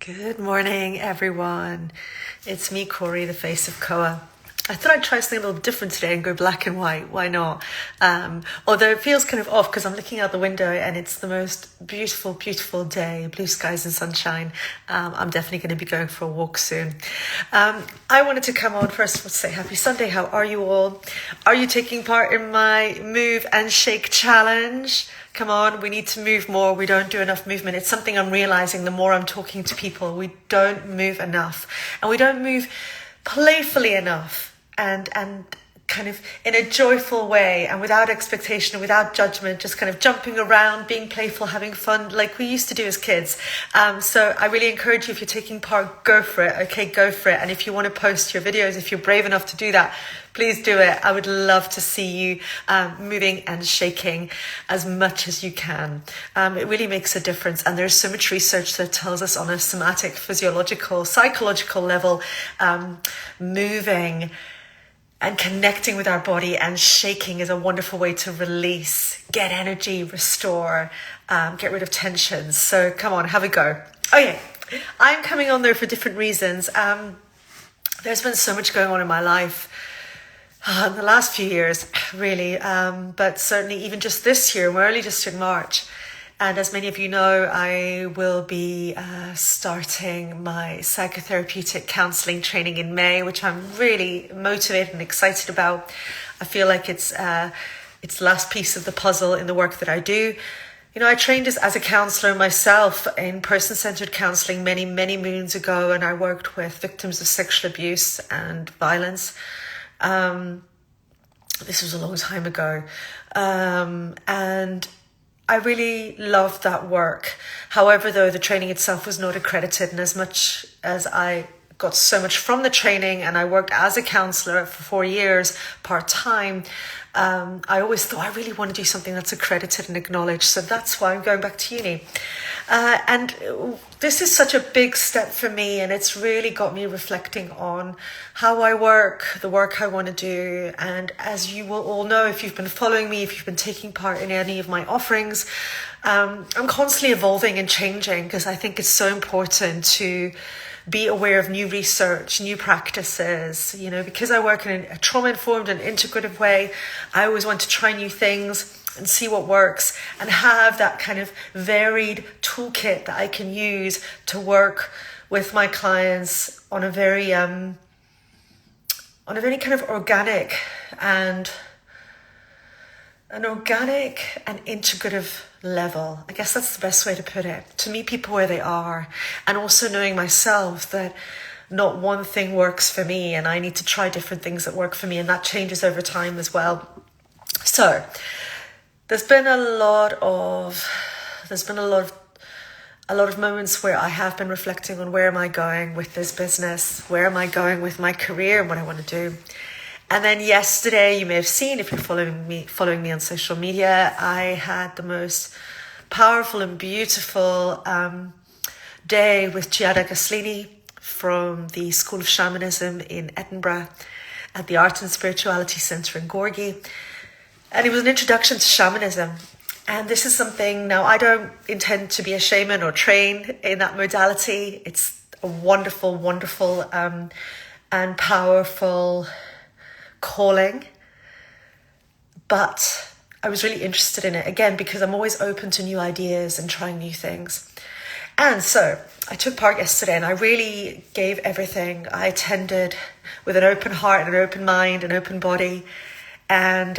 Good morning, everyone. It's me, Corey, the face of KOA. I thought I'd try something a little different today and go black and white. Why not? Although it feels kind of off because I'm looking out the window and it's the most beautiful, beautiful day, blue skies and sunshine. I'm definitely going to be going for a walk soon. I wanted to come on first of all to say happy Sunday. How are you all? Are you taking part in my Move and Shake challenge? Come on, we need to move more. We don't do enough movement. It's something I'm realizing the more I'm talking to people. We don't move enough, and we don't move playfully enough and kind of in a joyful way and without expectation and without judgment, just kind of jumping around, being playful, having fun like we used to do as kids. So I really encourage you, if you're taking part, go for it. Okay, go for it. And if you want to post your videos, if you're brave enough to do that, please do it. I would love to see you moving and shaking as much as you can. It really makes a difference. And there's so much research that tells us on a somatic, physiological, psychological level, moving and connecting with our body and shaking is a wonderful way to release, get energy, restore, get rid of tensions. So come on, have a go. Okay, I'm coming on there for different reasons. There's been so much going on in my life in the last few years, really, but certainly even just this year. We're only just in March. And as many of you know, I will be starting my psychotherapeutic counselling training in May, which I'm really motivated and excited about. I feel like it's the last piece of the puzzle in the work that I do. You know, I trained as a counsellor myself in person-centred counselling many, many moons ago, and I worked with victims of sexual abuse and violence. This was a long time ago. And I really loved that work. However, though, the training itself was not accredited, and as much as I got so much from the training and I worked as a counsellor for 4 years part-time, I always thought I really want to do something that's accredited and acknowledged. So that's why I'm going back to uni. And this is such a big step for me, and it's really got me reflecting on how I work, the work I want to do. And as you will all know, if you've been following me, if you've been taking part in any of my offerings, I'm constantly evolving and changing because I think it's so important to be aware of new research, new practices. You know, because I work in a trauma-informed and integrative way, I always want to try new things and see what works and have that kind of varied toolkit that I can use to work with my clients on a very kind of organic and integrative level. I guess that's the best way to put it. To meet people where they are, and also knowing myself that not one thing works for me and I need to try different things that work for me, and that changes over time as well. So there's been a lot of moments where I have been reflecting on where am I going with this business, where am I going with my career and what I want to do. And then yesterday, you may have seen, if you're following me on social media, I had the most powerful and beautiful day with Giada Gaslini from the School of Shamanism in Edinburgh at the Art and Spirituality Centre in Gorgie. And it was an introduction to shamanism. And this is something, now I don't intend to be a shaman or train in that modality. It's a wonderful, wonderful and powerful calling. But I was really interested in it, again, because I'm always open to new ideas and trying new things. And so I took part yesterday and I really gave everything. I attended with an open heart and an open mind, an open body, and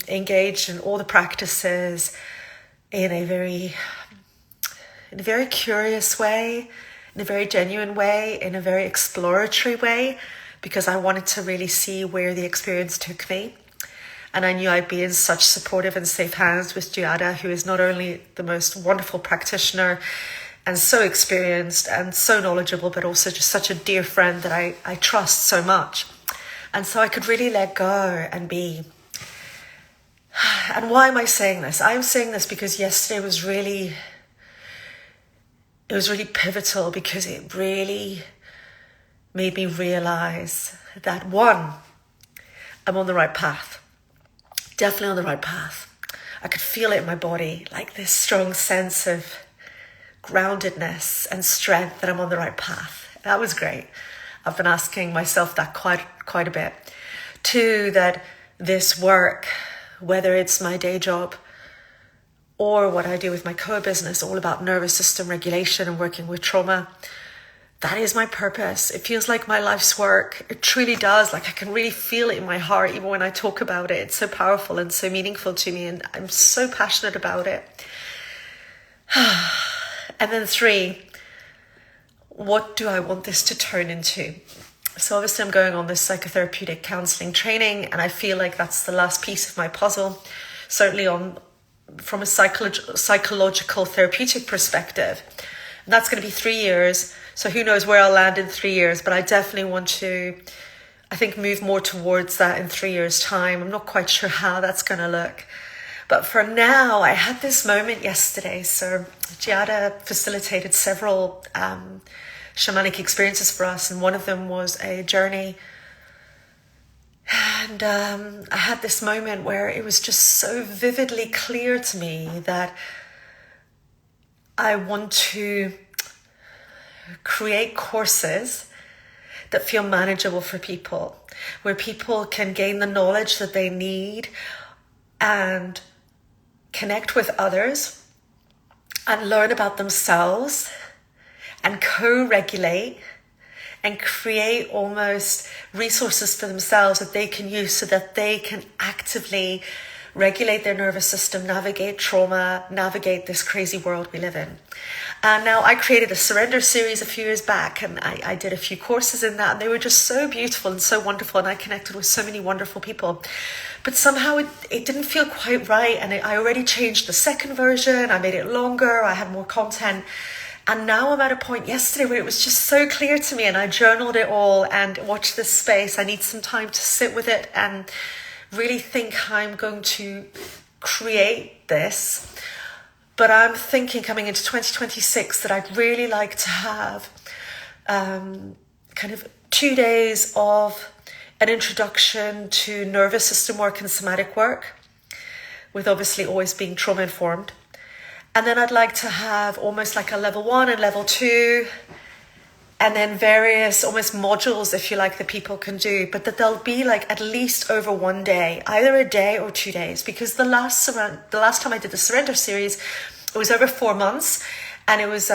engaged in all the practices in a very curious way, in a very genuine way, in a very exploratory way, because I wanted to really see where the experience took me. And I knew I'd be in such supportive and safe hands with Giada, who is not only the most wonderful practitioner and so experienced and so knowledgeable, but also just such a dear friend that I trust so much. And so I could really let go and be. And why am I saying this? I'm saying this because yesterday was really pivotal, because it really made me realize that, one, I'm on the right path. Definitely on the right path. I could feel it in my body, like this strong sense of groundedness and strength that I'm on the right path. That was great. I've been asking myself that quite a bit. 2, that this work, whether it's my day job or what I do with my KOA business, all about nervous system regulation and working with trauma, that is my purpose. It feels like my life's work. It truly does. Like I can really feel it in my heart, even when I talk about it. It's so powerful and so meaningful to me, and I'm so passionate about it. And then 3, what do I want this to turn into? So obviously I'm going on this psychotherapeutic counseling training, and I feel like that's the last piece of my puzzle, certainly from a psychological therapeutic perspective. And that's going to be 3 years. So who knows where I'll land in 3 years, but I definitely want to, I think, move more towards that in 3 years' time. I'm not quite sure how that's going to look. But for now, I had this moment yesterday. So Giada facilitated several shamanic experiences for us, and one of them was a journey. And I had this moment where it was just so vividly clear to me that I want to create courses that feel manageable for people, where people can gain the knowledge that they need and connect with others and learn about themselves and co-regulate and create almost resources for themselves that they can use so that they can actively regulate their nervous system, navigate trauma, navigate this crazy world we live in. Now, I created a surrender series a few years back, and I did a few courses in that, and they were just so beautiful and so wonderful, and I connected with so many wonderful people. But somehow it didn't feel quite right, and I already changed the second version. I made it longer, I had more content. And now I'm at a point yesterday where it was just so clear to me, and I journaled it all and watched this space. I need some time to sit with it and really think how I'm going to create this. But I'm thinking coming into 2026 that I'd really like to have kind of 2 days of an introduction to nervous system work and somatic work, with obviously always being trauma informed. And then I'd like to have almost like a level 1 and level 2, and then various almost modules, if you like, that people can do, but that they'll be like at least over 1 day, either a day or 2 days. Because the last time I did the surrender series, it was over 4 months, and it was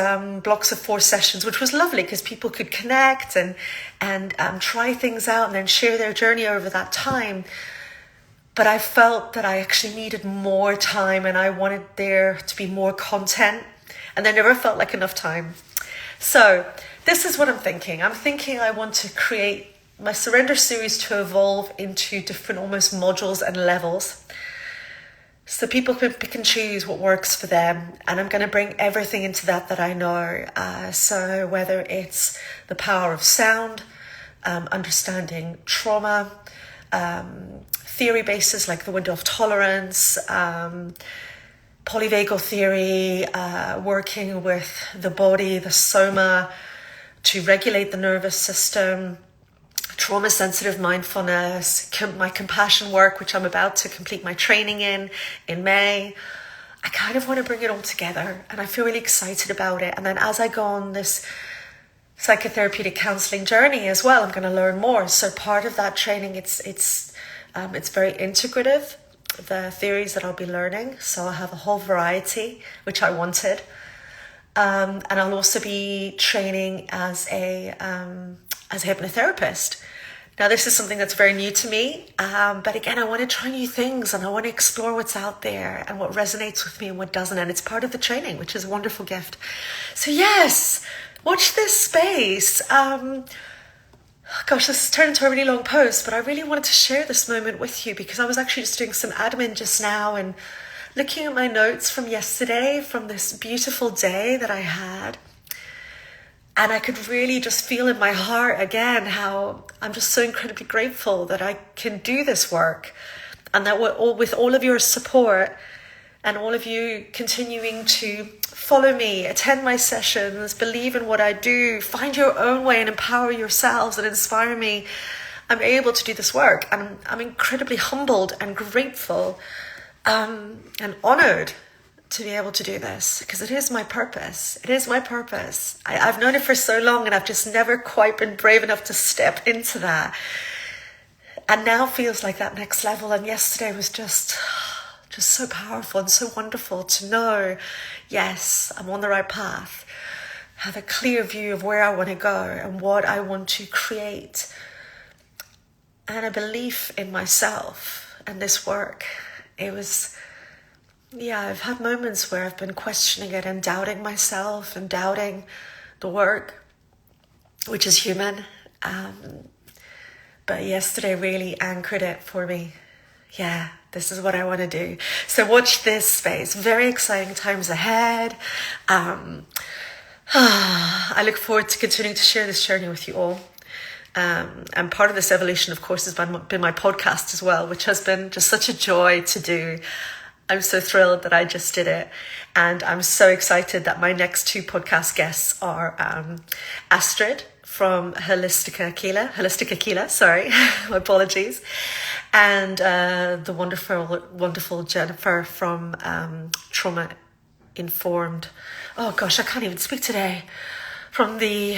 blocks of 4 sessions, which was lovely because people could connect and try things out and then share their journey over that time. But I felt that I actually needed more time, and I wanted there to be more content, and there never felt like enough time. So this is what I'm thinking. I'm thinking I want to create my surrender series to evolve into different almost modules and levels, so people can pick and choose what works for them. And I'm going to bring everything into that I know. So whether it's the power of sound, understanding trauma, theory bases like the window of tolerance, polyvagal theory, working with the body, the soma, to regulate the nervous system, trauma-sensitive mindfulness, my compassion work, which I'm about to complete my training in May. I kind of want to bring it all together, and I feel really excited about it. And then as I go on this psychotherapeutic counseling journey as well, I'm going to learn more. So part of that training, it's very integrative, the theories that I'll be learning. So I'll have a whole variety, which I wanted. And I'll also be training as a hypnotherapist. Now, this is something that's very new to me. But again, I want to try new things, and I want to explore what's out there and what resonates with me and what doesn't. And it's part of the training, which is a wonderful gift. So yes, watch this space. Gosh, this has turned into a really long post, but I really wanted to share this moment with you because I was actually just doing some admin just now and looking at my notes from yesterday, from this beautiful day that I had. And I could really just feel in my heart again how I'm just so incredibly grateful that I can do this work, and that with all of your support and all of you continuing to follow me, attend my sessions, believe in what I do, find your own way and empower yourselves and inspire me, I'm able to do this work. And I'm incredibly humbled and grateful and honored to be able to do this, because it is my purpose. It is my purpose. I've known it for so long, and I've just never quite been brave enough to step into that. And now feels like that next level. And yesterday was just so powerful and so wonderful to know, yes, I'm on the right path. Have a clear view of where I want to go and what I want to create. And a belief in myself and this work. It was, I've had moments where I've been questioning it and doubting myself and doubting the work, which is human. But yesterday really anchored it for me. Yeah, this is what I want to do. So watch this space. Very exciting times ahead. I look forward to continuing to share this journey with you all. And part of this evolution, of course, has been my podcast as well, which has been just such a joy to do. I'm so thrilled that I just did it. And I'm so excited that my next 2 podcast guests are Astrid from Holistic Aquila, sorry, my apologies. And the wonderful Jennifer from Trauma Informed. Oh gosh, I can't even speak today. From the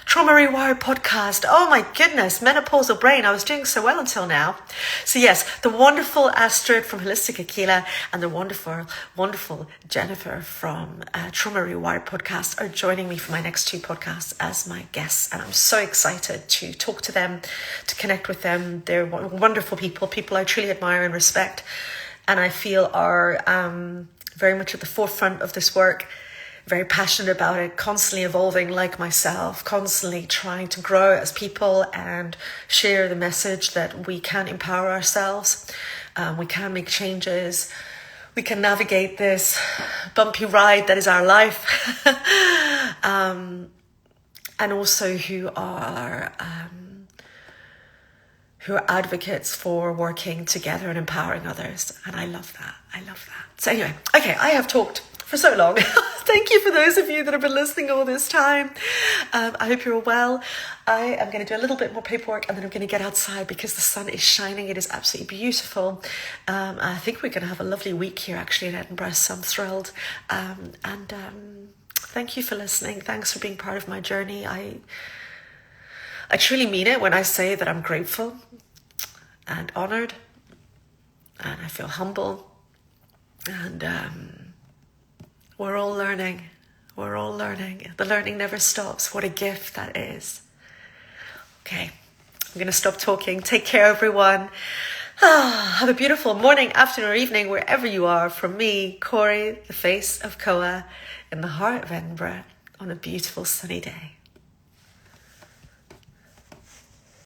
Trauma Rewired podcast. Oh my goodness, menopausal brain. I was doing so well until now. So yes, the wonderful Astrid from Holistic Aquila and the wonderful Jennifer from Trauma Rewired podcast are joining me for my next 2 podcasts as my guests. And I'm so excited to talk to them, to connect with them. They're wonderful people I truly admire and respect. And I feel are very much at the forefront of this work. Very passionate about it, constantly evolving like myself, constantly trying to grow as people and share the message that we can empower ourselves, we can make changes, we can navigate this bumpy ride that is our life, and also who are advocates for working together and empowering others. And I love that. So anyway, okay, I have talked for so long. Thank you for those of you that have been listening all this time. I hope you're well. I am going to do a little bit more paperwork and then I'm going to get outside because the sun is shining. It is absolutely beautiful. I think we're going to have a lovely week here actually in Edinburgh, so I'm thrilled. Thank you for listening. Thanks for being part of my journey. I truly mean it when I say that I'm grateful and honoured, and I feel humble, and we're all learning. The learning never stops. What a gift that is. Okay, I'm going to stop talking. Take care, everyone. Have a beautiful morning, afternoon, or evening, wherever you are. From me, Corey, the face of KOA, in the heart of Edinburgh, on a beautiful sunny day.